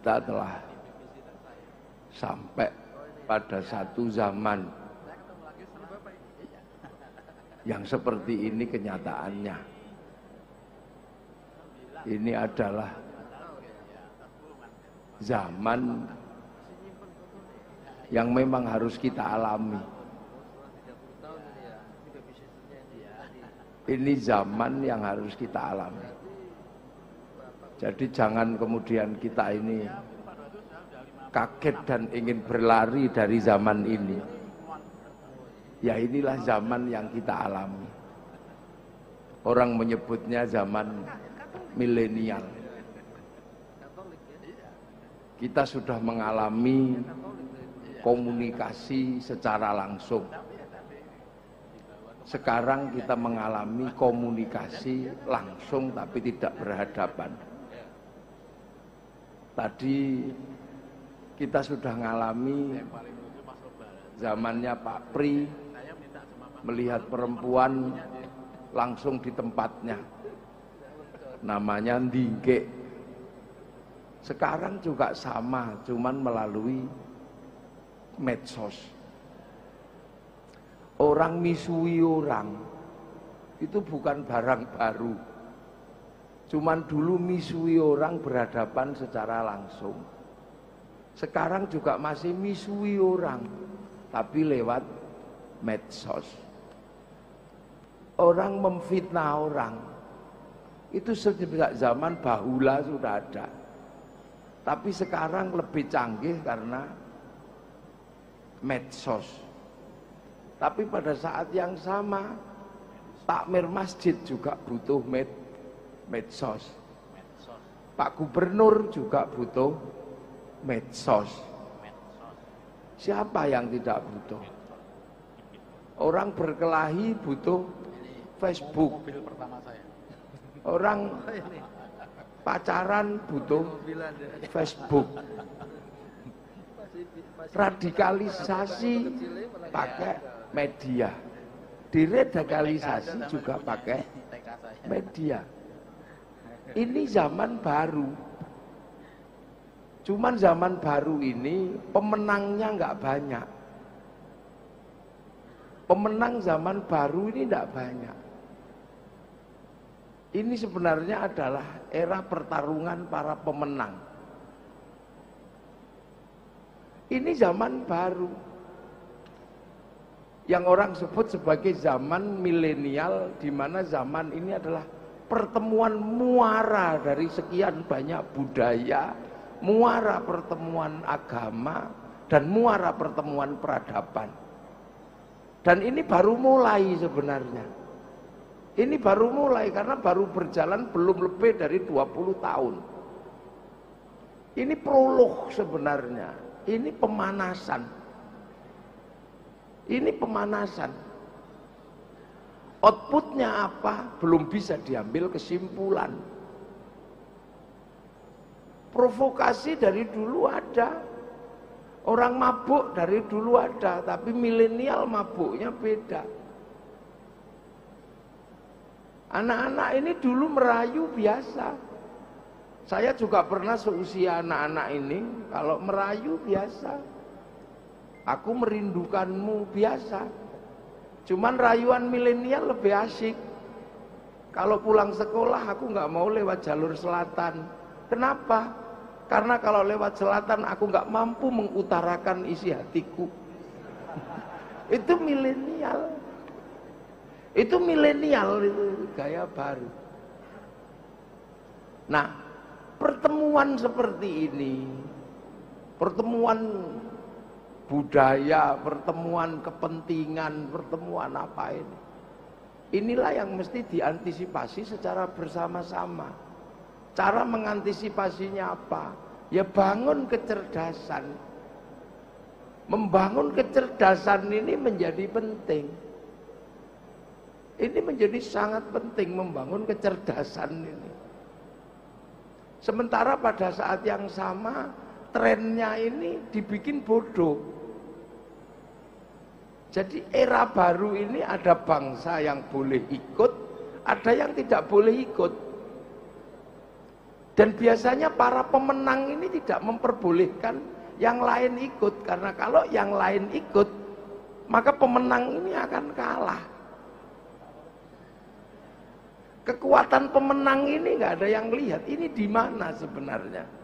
kita telah sampai pada satu zaman yang seperti ini kenyataannya. Ini adalah zaman yang memang harus kita alami. Ini zaman yang harus kita alami. Jadi jangan kemudian kita ini kaget dan ingin berlari dari zaman ini. Ya inilah zaman yang kita alami. Orang menyebutnya zaman milenial. Kita sudah mengalami komunikasi secara langsung. Sekarang kita mengalami komunikasi langsung tapi tidak berhadapan. Tadi kita sudah mengalami zamannya Pak Pri, melihat perempuan langsung di tempatnya, namanya ndingke. Sekarang juga sama, cuman melalui medsos. Orang misui orang itu bukan barang baru, cuman dulu misui orang berhadapan secara langsung. Sekarang juga masih misui orang, tapi lewat medsos. Orang memfitnah orang itu sejak zaman bahula sudah ada, tapi sekarang lebih canggih karena medsos. Tapi pada saat yang sama takmir masjid juga butuh medsos. Pak Gubernur juga butuh medsos. Siapa yang tidak butuh? Orang berkelahi butuh Facebook. Orang pacaran butuh Facebook. Radikalisasi pakai media. Diradikalisasi juga pakai media. Ini zaman baru. Cuman zaman baru ini pemenangnya nggak banyak. Pemenang zaman baru ini tidak banyak. Ini sebenarnya adalah era pertarungan para pemenang. Ini zaman baru yang orang sebut sebagai zaman milenial, di mana zaman ini adalah pertemuan muara dari sekian banyak budaya, muara pertemuan agama, dan muara pertemuan peradaban. Dan ini baru mulai sebenarnya. Ini baru mulai karena baru berjalan belum lebih dari 20 tahun. Ini prolog sebenarnya. Ini pemanasan. Ini pemanasan. Outputnya apa? Belum bisa diambil kesimpulan. Provokasi dari dulu ada. Orang mabuk dari dulu ada, tapi milenial mabuknya beda. Anak-anak ini dulu merayu biasa. Saya juga pernah seusia anak-anak ini, kalau merayu biasa. Aku merindukanmu biasa. Cuman rayuan milenial lebih asik. Kalau pulang sekolah aku nggak mau lewat jalur selatan. Kenapa? Karena kalau lewat selatan aku nggak mampu mengutarakan isi hatiku. Itu milenial. Itu milenial, itu gaya baru. Nah, pertemuan seperti ini, pertemuan budaya, pertemuan kepentingan, pertemuan apa ini, inilah yang mesti diantisipasi secara bersama-sama. Cara mengantisipasinya apa? Ya bangun kecerdasan. Membangun kecerdasan ini menjadi penting. Ini menjadi sangat penting, membangun kecerdasan ini. Sementara pada saat yang sama trennya ini dibikin bodoh. Jadi era baru ini ada bangsa yang boleh ikut, ada yang tidak boleh ikut. Dan biasanya para pemenang ini tidak memperbolehkan yang lain ikut, karena kalau yang lain ikut maka pemenang ini akan kalah. Kekuatan pemenang ini nggak ada yang lihat, ini di mana sebenarnya?